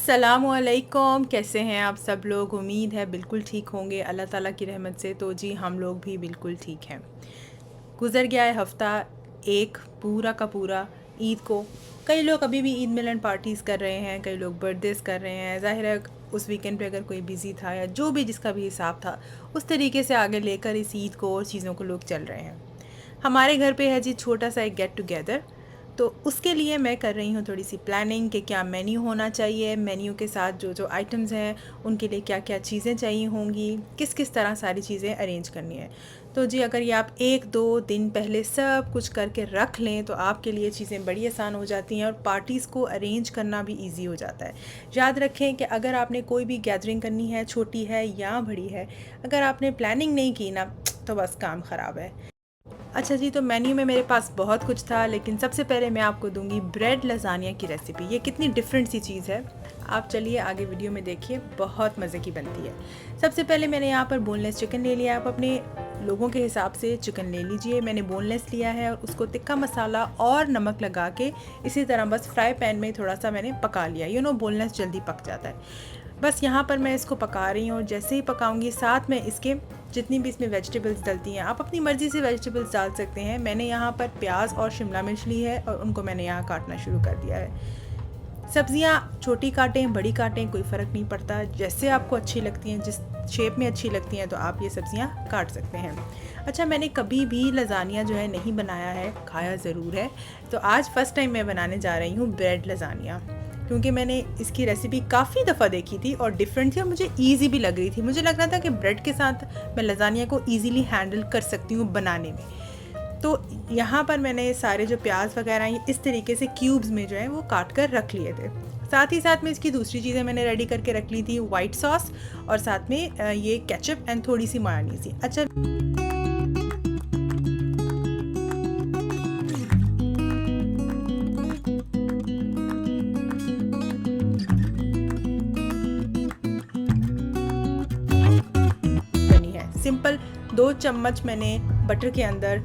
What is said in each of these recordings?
अस्सलामुअलैकुम। कैसे हैं आप सब लोग? उम्मीद है बिल्कुल ठीक होंगे अल्लाह ताला की रहमत से। तो जी हम लोग भी बिल्कुल ठीक हैं। गुज़र गया है हफ़्ता एक पूरा का पूरा ईद को। कई लोग अभी भी ईद मिलन पार्टीज़ कर रहे हैं, कई लोग बर्थडेज़ कर रहे हैं। ज़ाहिर है उस वीकेंड पे अगर कोई बिज़ी था या जो भी जिसका भी हिसाब था, उस तरीके से आगे लेकर इस ईद को और चीज़ों को लोग चल रहे हैं। हमारे घर पे है जी छोटा सा एक गेट टुगेदर। तो उसके लिए मैं कर रही हूँ थोड़ी सी प्लानिंग कि क्या मेन्यू होना चाहिए, मेन्यू के साथ जो जो आइटम्स हैं उनके लिए क्या क्या चीज़ें चाहिए होंगी, किस किस तरह सारी चीज़ें अरेंज करनी है। तो जी अगर ये आप 1-2 दिन पहले सब कुछ करके रख लें तो आपके लिए चीज़ें बड़ी आसान हो जाती हैं और पार्टीज़ को अरेंज करना भी ईजी हो जाता है। याद रखें कि अगर आपने कोई भी गैदरिंग करनी है, छोटी है या बड़ी है, अगर आपने प्लानिंग नहीं की ना तो बस काम ख़राब है। अच्छा जी, तो मेन्यू में मेरे पास बहुत कुछ था, लेकिन सबसे पहले मैं आपको दूंगी ब्रेड लज़ानिया की रेसिपी। ये कितनी डिफरेंट सी चीज़ है, आप चलिए आगे वीडियो में देखिए, बहुत मज़े की बनती है। सबसे पहले मैंने यहाँ पर बोनलेस चिकन ले लिया। आप अपने लोगों के हिसाब से चिकन ले लीजिए। मैंने बोनलेस लिया है और उसको तिक्का मसाला और नमक लगा के इसी तरह बस फ्राई पैन में थोड़ा सा मैंने पका लिया। बोनलेस जल्दी पक जाता है। बस यहाँ पर मैं इसको पका रही हूँ और जैसे ही पकाऊंगी साथ में इसके जितनी भी इसमें वेजिटेबल्स डलती हैं, आप अपनी मर्ज़ी से वेजिटेबल्स डाल सकते हैं। मैंने यहाँ पर प्याज और शिमला मिर्च ली है और उनको मैंने यहाँ काटना शुरू कर दिया है। सब्ज़ियाँ छोटी काटें बड़ी काटें कोई फ़र्क नहीं पड़ता, जैसे आपको अच्छी लगती हैं, जिस शेप में अच्छी लगती हैं तो आप ये सब्ज़ियाँ काट सकते हैं। अच्छा, मैंने कभी भी लज़ानिया जो है नहीं बनाया है, खाया ज़रूर है। तो आज फ़र्स्ट टाइम मैं बनाने जा रही हूँ ब्रेड लज़ानिया, क्योंकि मैंने इसकी रेसिपी काफ़ी दफ़ा देखी थी और डिफरेंट थी और मुझे ईजी भी लग रही थी। मुझे लग रहा था कि ब्रेड के साथ मैं लज़ानिया को ईज़िली हैंडल कर सकती हूँ बनाने में। तो यहाँ पर मैंने सारे जो प्याज वगैरह इस तरीके से क्यूब्स में जो है वो काट कर रख लिए थे। साथ ही साथ में इसकी दूसरी चीज़ें मैंने रेडी करके रख ली थी, वाइट सॉस और साथ में ये केचप एंड थोड़ी सी मायोनीज़। अच्छा, सिंपल 2 चम्मच मैंने बटर के अंदर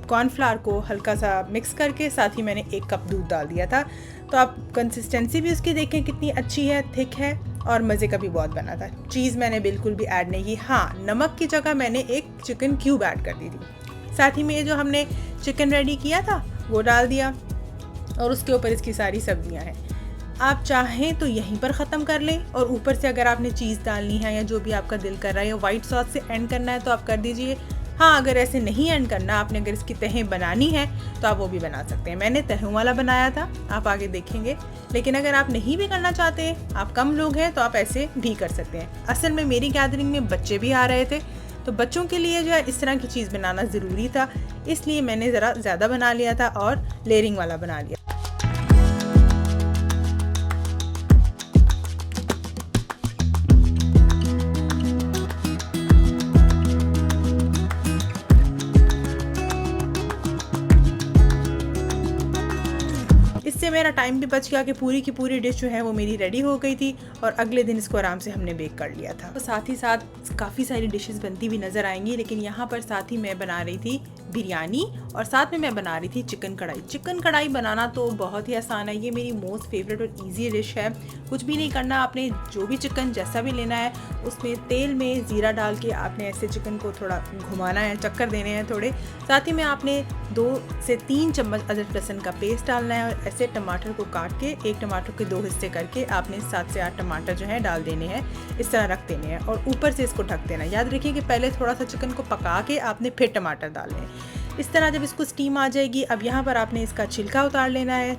कॉर्नफ्लावर को हल्का सा मिक्स करके साथ ही मैंने 1 कप दूध डाल दिया था। तो आप कंसिस्टेंसी भी उसकी देखें कितनी अच्छी है, थिक है और मज़े का भी बहुत बना था। चीज़ मैंने बिल्कुल भी ऐड नहीं की। हाँ, नमक की जगह मैंने एक चिकन क्यूब ऐड कर दी थी। साथ ही में ये जो हमने चिकन रेडी किया था वो डाल दिया और उसके ऊपर इसकी सारी सब्जियाँ हैं। आप चाहें तो यहीं पर ख़त्म कर लें और ऊपर से अगर आपने चीज़ डालनी है या जो भी आपका दिल कर रहा है या वाइट सॉस से एंड करना है तो आप कर दीजिए। हाँ, अगर ऐसे नहीं एंड करना, आपने अगर इसकी तहें बनानी है तो आप वो भी बना सकते हैं। मैंने तहों वाला बनाया था, आप आगे देखेंगे। लेकिन अगर आप नहीं भी करना चाहते, आप कम लोग हैं, तो आप ऐसे भी कर सकते हैं। असल में मेरी गैदरिंग में बच्चे भी आ रहे थे, तो बच्चों के लिए जो है इस तरह की चीज़ बनाना ज़रूरी था, इसलिए मैंने ज़रा ज़्यादा बना लिया था और लेयरिंग वाला बना लिया। इससे मेरा टाइम भी बच गया कि पूरी की पूरी डिश जो है वो मेरी रेडी हो गई थी और अगले दिन इसको आराम से हमने बेक कर लिया था। तो साथ ही साथ काफ़ी सारी डिशेस बनती हुई नज़र आएंगी, लेकिन यहाँ पर साथ ही मैं बना रही थी बिरयानी और साथ में मैं बना रही थी चिकन कढ़ाई। चिकन कढ़ाई बनाना तो बहुत ही आसान है, ये मेरी मोस्ट फेवरेट और ईजी डिश है। कुछ भी नहीं करना, आपने जो भी चिकन जैसा भी लेना है उसमें तेल में ज़ीरा डाल के आपने ऐसे चिकन को थोड़ा घुमाना है, चक्कर देने हैं थोड़े। साथ ही में आपने 2 से 3 चम्मच अदरक लहसुन का पेस्ट डालना है और ऐसे टमाटर को काट के एक टमाटर के 2 हिस्से करके आपने 7 से 8 टमाटर जो है डाल देने हैं, इस तरह रख देने हैं और ऊपर से इसको ढक देना। याद रखिए कि पहले थोड़ा सा चिकन को पका के आपने फिर टमाटर डालने हैं। इस तरह जब इसको स्टीम आ जाएगी, अब यहाँ पर आपने इसका छिलका उतार लेना है।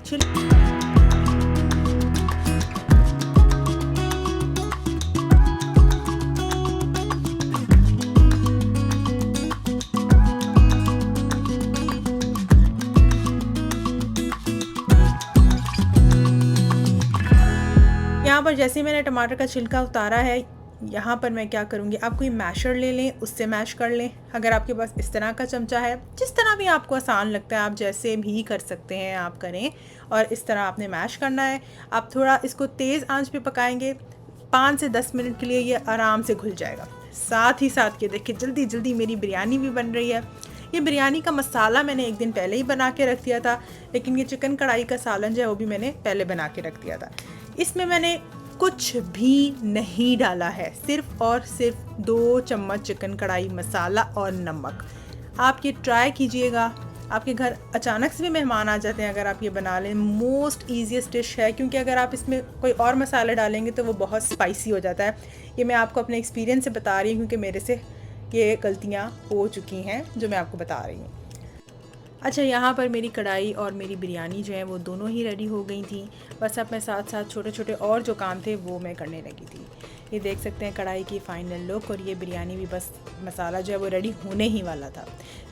यहाँ पर जैसे मैंने टमाटर का छिलका उतारा है, यहाँ पर मैं क्या करूँगी, आप कोई मैशर ले लें, उससे मैश कर लें। अगर आपके पास इस तरह का चमचा है, जिस तरह भी आपको आसान लगता है आप जैसे भी कर सकते हैं, आप करें। और इस तरह आपने मैश करना है। आप थोड़ा इसको तेज़ आंच पे पकाएंगे, 5 से 10 मिनट के लिए ये आराम से घुल जाएगा। साथ ही साथ ये देखिए जल्दी जल्दी मेरी बिरयानी भी बन रही है। ये बिरयानी का मसाला मैंने एक दिन पहले ही बना के रख दिया था, लेकिन ये चिकन कढ़ाई का सालन जो है वो भी मैंने पहले बना के रख दिया था। इसमें मैंने कुछ भी नहीं डाला है, सिर्फ़ और सिर्फ 2 चम्मच चिकन कढ़ाई मसाला और नमक। आप ये ट्राई कीजिएगा। आपके घर अचानक से भी मेहमान आ जाते हैं अगर आप ये बना लें। मोस्ट ईज़ीएस्ट डिश है, क्योंकि अगर आप इसमें कोई और मसाला डालेंगे तो वो बहुत स्पाइसी हो जाता है। ये मैं आपको अपने एक्सपीरियंस से बता रही हूँ, क्योंकि मेरे से ये गलतियाँ हो चुकी हैं जो मैं आपको बता रही हूँ। अच्छा, यहाँ पर मेरी कढ़ाई और मेरी बिरयानी जो है वो दोनों ही रेडी हो गई थी। बस अब मैं साथ साथ छोटे छोटे और जो काम थे वो मैं करने लगी थी। ये देख सकते हैं कढ़ाई की फ़ाइनल लुक, और ये बिरयानी भी बस मसाला जो है वो रेडी होने ही वाला था।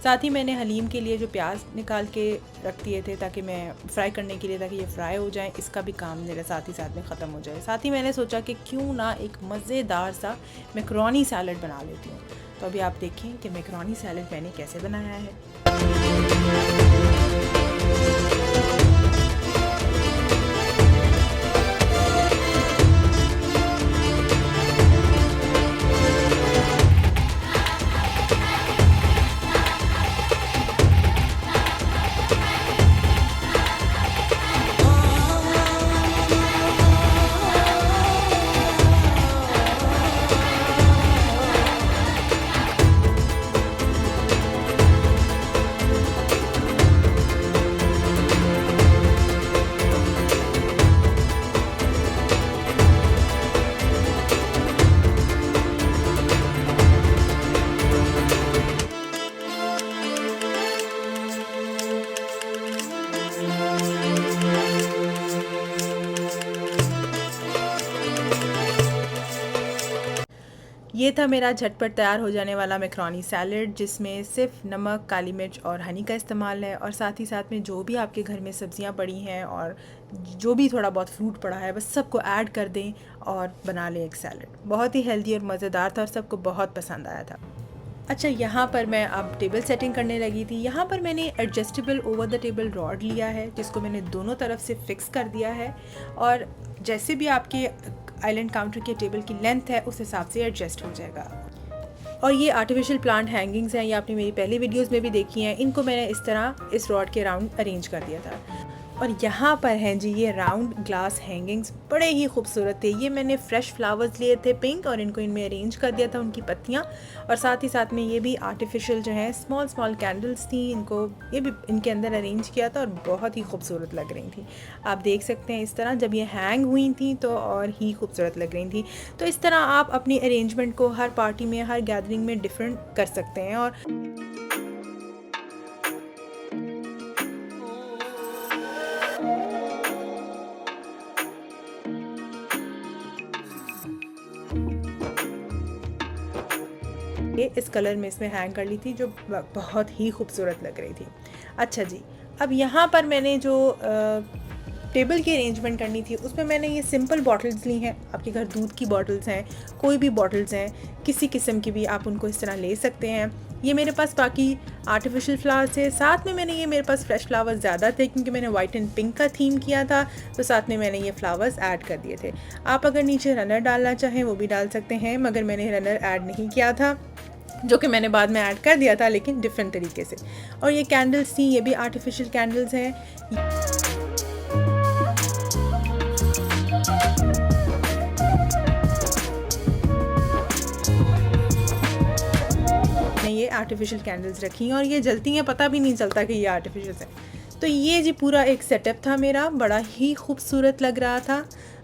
साथ ही मैंने हलीम के लिए जो प्याज निकाल के रख दिए थे ताकि मैं फ्राई करने के लिए, ताकि ये फ्राई हो जाए, इसका भी काम मेरे साथ ही साथ में ख़त्म हो जाए। साथ ही मैंने सोचा कि क्यों ना एक मज़ेदार सा मैकरोनी सैलड बना लेती हूँ। तो अभी आप देखें कि मैकरोनी सैलड मैंने कैसे बनाया है। ये था मेरा झटपट तैयार हो जाने वाला मैकरोनी सैलड, जिसमें सिर्फ नमक, काली मिर्च और हनी का इस्तेमाल है, और साथ ही साथ में जो भी आपके घर में सब्जियां पड़ी हैं और जो भी थोड़ा बहुत फ्रूट पड़ा है बस सबको ऐड कर दें और बना लें एक सैलड। बहुत ही हेल्दी और मज़ेदार था और सबको बहुत पसंद आया था। अच्छा, यहाँ पर मैं अब टेबल सेटिंग करने लगी थी। यहाँ पर मैंने adjustable over the table rod लिया है, जिसको मैंने दोनों तरफ से फिक्स कर दिया है, और जैसे भी आपके आइलैंड काउंटर के टेबल की लेंथ है उस हिसाब से एडजस्ट हो जाएगा। और ये आर्टिफिशियल प्लांट हैंगिंग्स हैं, ये आपने मेरी पहली वीडियोस में भी देखी हैं। इनको मैंने इस तरह इस रॉड के राउंड अरेंज कर दिया था। और यहाँ पर हैं जी ये राउंड ग्लास हैंगिंग्स, बड़े ही खूबसूरत थे। ये मैंने फ्रेश फ्लावर्स लिए थे पिंक, और इनको इनमें अरेंज कर दिया था, उनकी पत्तियाँ। और साथ ही साथ में ये भी आर्टिफिशियल जो है स्मॉल स्मॉल कैंडल्स थी, इनको ये भी इनके अंदर अरेंज किया था और बहुत ही खूबसूरत लग रही थी। आप देख सकते हैं इस तरह जब ये हैंग हुई थी तो और ही खूबसूरत लग रही थी। तो इस तरह आप अपनी अरेंजमेंट को हर पार्टी में, हर गैदरिंग में डिफरेंट कर सकते हैं। और ये इस कलर में इसमें हैंग कर ली थी, जो बहुत ही खूबसूरत लग रही थी। अच्छा जी, अब यहाँ पर मैंने जो टेबल की अरेंजमेंट करनी थी उसमें मैंने ये सिंपल बॉटल्स ली हैं। आपके घर दूध की बॉटल्स हैं, कोई भी बॉटल्स हैं, किसी किस्म की भी आप उनको इस तरह ले सकते हैं। ये मेरे पास बाकी आर्टिफिशियल फ्लावर्स थे, साथ में मैंने ये मेरे पास फ्रेश फ्लावर्स ज़्यादा थे क्योंकि मैंने वाइट एंड पिंक का थीम किया था, तो साथ में मैंने ये फ्लावर्स ऐड कर दिए थे। आप अगर नीचे रनर डालना चाहें वो भी डाल सकते हैं, मगर मैंने रनर ऐड नहीं किया था, जो कि मैंने बाद में ऐड कर दिया था लेकिन डिफरेंट तरीके से। और ये कैंडल्स थी, ये भी आर्टिफिशियल कैंडल्स हैं। ये आर्टिफिशियल कैंडल्स रखी हैं और ये जलती हैं, पता भी नहीं चलता कि ये आर्टिफिशियल है। तो ये जी पूरा एक सेटअप था मेरा, बड़ा ही खूबसूरत लग रहा था।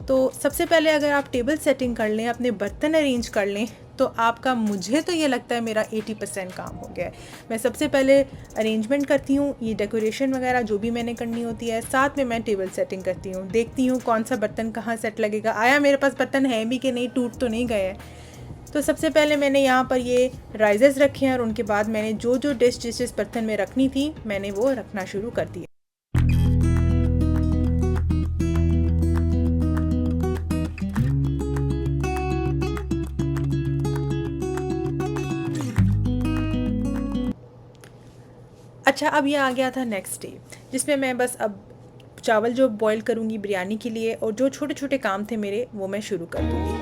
तो सबसे पहले अगर आप टेबल सेटिंग कर लें, अपने बर्तन अरेंज कर लें, तो आपका, मुझे तो ये लगता है मेरा 80% काम हो गया है। मैं सबसे पहले अरेंजमेंट करती हूँ, ये डेकोरेशन वगैरह जो भी मैंने करनी होती है, साथ में मैं टेबल सेटिंग करती हूँ, देखती हूँ कौन सा बर्तन कहाँ सेट लगेगा, आया मेरे पास बर्तन है भी कि नहीं, टूट तो नहीं गए। तो सबसे पहले मैंने यहाँ पर ये राइजेस रखे हैं और उनके बाद मैंने जो जो डिश जिस बर्तन में रखनी थी मैंने वो रखना शुरू कर दिया। अच्छा, अब ये आ गया था नेक्स्ट डे, जिसमें मैं बस अब चावल जो बॉईल करूँगी बिरयानी के लिए, और जो छोटे छोटे काम थे मेरे वो मैं शुरू कर दूँगी।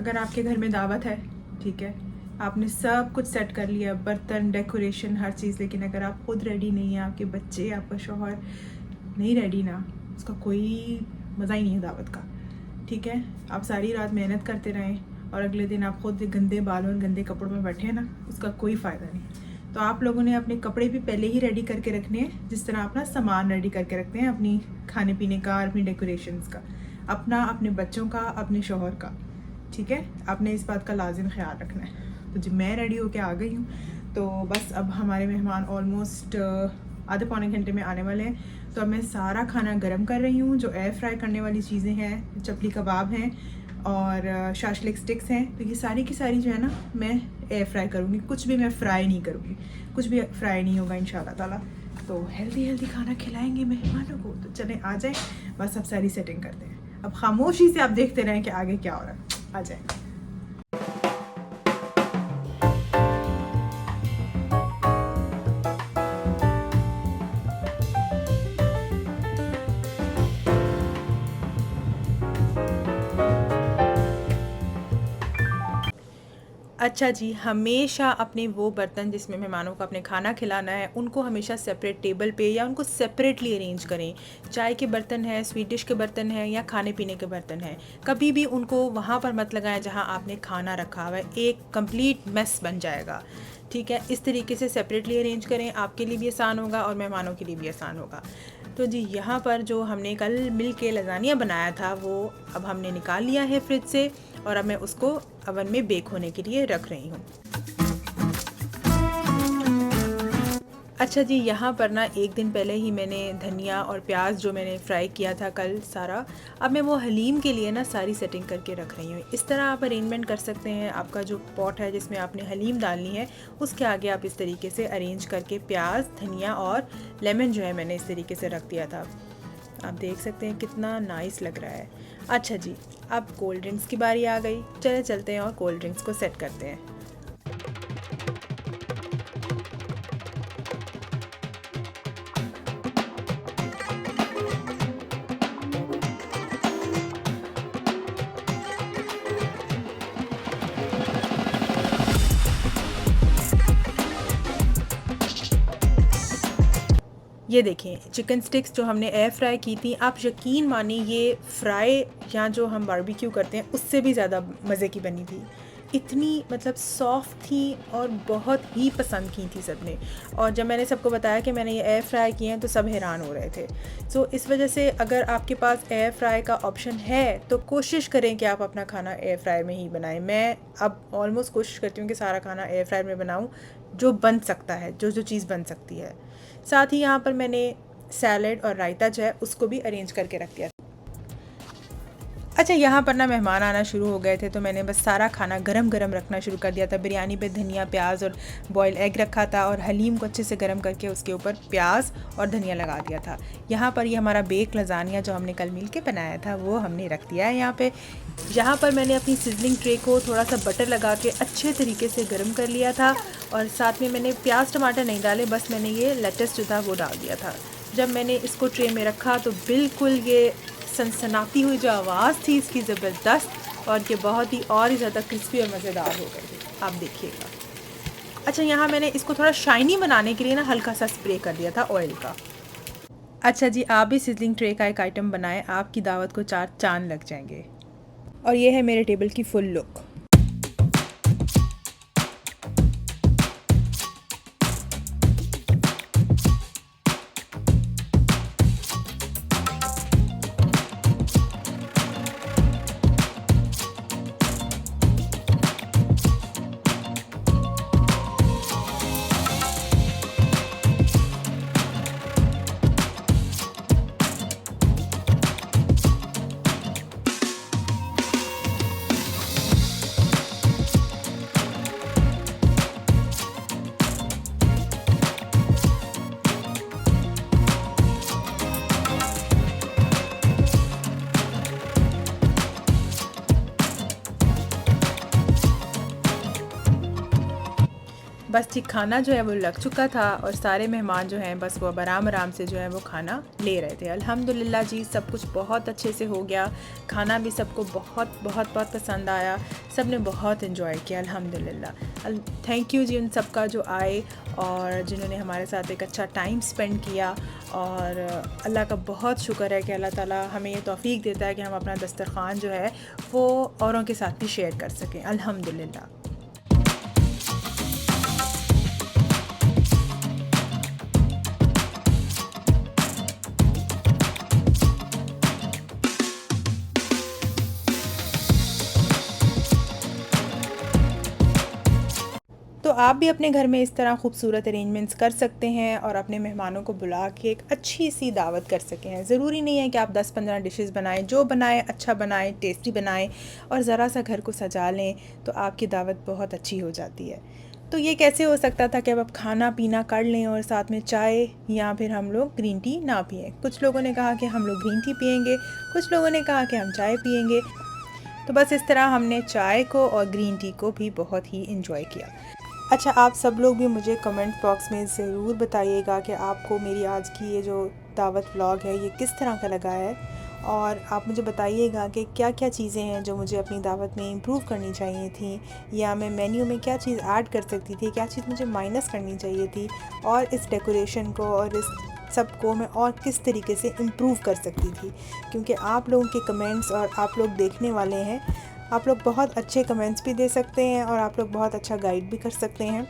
अगर आपके घर में दावत है, ठीक है, आपने सब कुछ सेट कर लिया, बर्तन, डेकोरेशन, हर चीज़, लेकिन अगर आप खुद रेडी नहीं हैं, आपके बच्चे, आपका शौहर नहीं रेडी ना, उसका कोई मज़ा ही नहीं है दावत का। ठीक है, आप सारी रात मेहनत करते रहें और अगले दिन आप खुद गंदे बालों और गंदे कपड़ों में बैठे ना, उसका कोई फ़ायदा नहीं। तो आप लोगों ने अपने कपड़े भी पहले ही रेडी करके रखने हैं, जिस तरह अपना सामान रेडी करके रखते हैं, अपनी खाने पीने का, अपनी डेकोरेशंस का, अपना, अपने बच्चों का, अपने शौहर का। ठीक है, आपने इस बात का लाजिम ख्याल रखना है। तो जी मैं रेडी होके आ गई हूँ, तो बस अब हमारे मेहमान ऑलमोस्ट आधे पौने घंटे में आने वाले हैं। तो अब मैं सारा खाना गर्म कर रही हूँ, जो एयर फ्राई करने वाली चीज़ें हैं, चपली कबाब हैं और शाशलिक स्टिक्स हैं, तो ये सारी की सारी जो है ना मैं एयर फ्राई करूँगी, कुछ भी मैं फ्राई नहीं करूँगी, कुछ भी फ्राई नहीं होगा इंशाल्लाह ताला। तो हेल्दी खाना खिलाएंगे मेहमानों को। तो चलें आ जाएँ, बस अब सारी सेटिंग करते हैं। अब खामोशी से आप देखते रहें कि आगे क्या हो रहा है। आ जाएँ। अच्छा जी, हमेशा अपने वो बर्तन जिसमें मेहमानों को अपने खाना खिलाना है, उनको हमेशा सेपरेट टेबल पे या उनको सेपरेटली अरेंज करें। चाय के बर्तन हैं, स्वीट डिश के बर्तन हैं या खाने पीने के बर्तन हैं, कभी भी उनको वहाँ पर मत लगाएं जहाँ आपने खाना रखा हुआ है, एक कंप्लीट मेस बन जाएगा। ठीक है, इस तरीके से सेपरेटली अरेंज करें, आपके लिए भी आसान होगा और मेहमानों के लिए भी आसान होगा। तो जी यहाँ पर जो हमने कल मिल के लज़ानिया बनाया था, वो अब हमने निकाल लिया है फ्रिज से और अब मैं उसको अवन में बेक होने के लिए रख रही हूँ। अच्छा जी, यहाँ पर ना एक दिन पहले ही मैंने धनिया और प्याज जो मैंने फ्राई किया था कल सारा, अब मैं वो हलीम के लिए ना सारी सेटिंग करके रख रही हूँ। इस तरह आप अरेंजमेंट कर सकते हैं। आपका जो पॉट है जिसमें आपने हलीम डालनी है, उसके आगे आप इस तरीके से अरेंज करके प्याज, धनिया और लेमन जो है मैंने इस तरीके से रख दिया था। आप देख सकते हैं कितना नाइस लग रहा है। अच्छा जी, अब कोल्ड ड्रिंक्स की बारी आ गई। चले चलते हैं और कोल्ड ड्रिंक्स को सेट करते हैं। ये देखें चिकन स्टिक्स जो हमने एयर फ्राई की थी, आप यकीन मानिए ये फ्राई या जो हम बारबेक्यू करते हैं उससे भी ज़्यादा मज़े की बनी थी। इतनी मतलब सॉफ्ट थी और बहुत ही पसंद की थी सब ने। और जब मैंने सबको बताया कि मैंने ये एयर फ्राई किए हैं तो सब हैरान हो रहे थे। सो इस वजह से अगर आपके पास एयर फ्राई का ऑप्शन है तो कोशिश करें कि आप अपना खाना एयर फ्राई में ही बनाएं। मैं अब ऑलमोस्ट कोशिश करती हूँ कि सारा खाना एयर फ्राई में बनाऊँ जो बन सकता है, जो चीज़ बन सकती है। साथ ही यहाँ पर मैंने सैलड और रायता जो है उसको भी अरेंज करके रख दिया। अच्छा, यहाँ पर ना मेहमान आना शुरू हो गए थे तो मैंने बस सारा खाना गरम गरम रखना शुरू कर दिया था। बिरयानी पे धनिया, प्याज और बॉयल एग रखा था और हलीम को अच्छे से गरम करके उसके ऊपर प्याज और धनिया लगा दिया था। यहाँ पर ये हमारा बेक लज़ानिया जो हमने कल मिल के बनाया था वो हमने रख दिया है यहाँ पे। यहाँ पर मैंने अपनी सिजलिंग ट्रे को थोड़ा सा बटर लगा के अच्छे तरीके से गर्म कर लिया था और साथ में मैंने प्याज टमाटर नहीं डाले, बस मैंने ये लेटस जो था वो डाल दिया था। जब मैंने इसको ट्रे में रखा तो बिल्कुल ये सनसनाती हुई जो आवाज़ थी इसकी ज़बरदस्त, और ये बहुत ही और ज़्यादा क्रिस्पी और मज़ेदार हो गई थी, आप देखिएगा। अच्छा, यहाँ मैंने इसको थोड़ा शाइनी बनाने के लिए ना हल्का सा स्प्रे कर दिया था ऑयल का। अच्छा जी, आप भी सिजलिंग ट्रे का एक आइटम बनाएं, आपकी दावत को 4 चांद लग जाएंगे। और ये है मेरे टेबल की फुल लुक। बस ठीक खाना जो है वो लग चुका था और सारे मेहमान जो हैं बस वो अब आराम आराम से जो है वो खाना ले रहे थे। अल्हम्दुलिल्लाह जी सब कुछ बहुत अच्छे से हो गया। खाना भी सबको बहुत बहुत बहुत पसंद आया। सब ने बहुत इन्जॉय किया अल्हम्दुलिल्लाह। थैंक यू जी उन सब का जो आए और जिन्होंने हमारे साथ एक अच्छा टाइम स्पेंड किया। और अल्लाह का बहुत शुक्र है कि अल्लाह ताला हमें ये तौफ़ीक देता है कि हम अपना दस्तरख़्वान जो है वो औरों के साथ भी शेयर कर सकें अल्हम्दुलिल्लाह। तो आप भी अपने घर में इस तरह खूबसूरत अरेंजमेंट्स कर सकते हैं और अपने मेहमानों को बुला के एक अच्छी सी दावत कर सकें हैं। ज़रूरी नहीं है कि आप 10-15 डिशेस बनाएं, जो बनाएं अच्छा बनाएं, टेस्टी बनाएं और ज़रा सा घर को सजा लें तो आपकी दावत बहुत अच्छी हो जाती है। तो ये कैसे हो सकता था कि अब आप खाना पीना कर लें और साथ में चाय या फिर हम लोग ग्रीन टी ना पिएँ। कुछ लोगों ने कहा कि हम लोग ग्रीन टी पिएंगे, कुछ लोगों ने कहा कि हम चाय पिएंगे। तो बस इस तरह हमने चाय को और ग्रीन टी को भी बहुत ही इंजॉय किया। अच्छा, आप सब लोग भी मुझे कमेंट बॉक्स में ज़रूर बताइएगा कि आपको मेरी आज की ये जो दावत व्लॉग है ये किस तरह का लगा है। और आप मुझे बताइएगा कि क्या क्या चीज़ें हैं जो मुझे अपनी दावत में इम्प्रूव करनी चाहिए थी, या मैं मेन्यू में क्या चीज़ ऐड कर सकती थी, क्या चीज़ मुझे माइनस करनी चाहिए थी, और इस डेकोरेशन को और इस सब को मैं और किस तरीके से इम्प्रूव कर सकती थी। क्योंकि आप लोगों के कमेंट्स और आप लोग देखने वाले हैं, आप लोग बहुत अच्छे कमेंट्स भी दे सकते हैं और आप लोग बहुत अच्छा गाइड भी कर सकते हैं।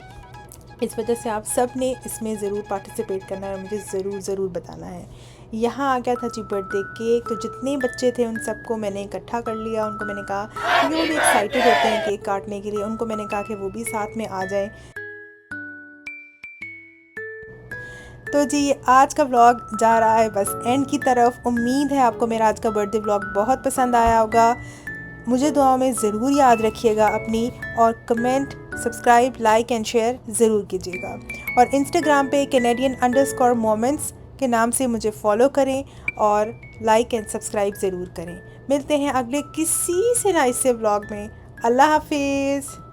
इस वजह से आप सब ने इसमें ज़रूर पार्टिसिपेट करना है और मुझे ज़रूर बताना है। यहाँ आ गया था जी बर्थडे केक, तो जितने बच्चे थे उन सबको मैंने इकट्ठा कर लिया। उनको मैंने कहा क्योंकि वो भी एक्साइटेड होते हैं केक काटने के लिए, उनको मैंने कहा कि वो भी साथ में आ जाएं। तो जी आज का व्लॉग जा रहा है बस एंड की तरफ। उम्मीद है आपको मेरा आज का बर्थडे व्लॉग बहुत पसंद आया होगा। मुझे दुआओं में ज़रूर याद रखिएगा अपनी, और comment, subscribe, like and share ज़रूर कीजिएगा। और इंस्टाग्राम पे Canadian_moments के नाम से मुझे फॉलो करें और लाइक एंड सब्सक्राइब ज़रूर करें। मिलते हैं अगले किसी से नाइस से व्लॉग में। अल्लाह हाफिज़।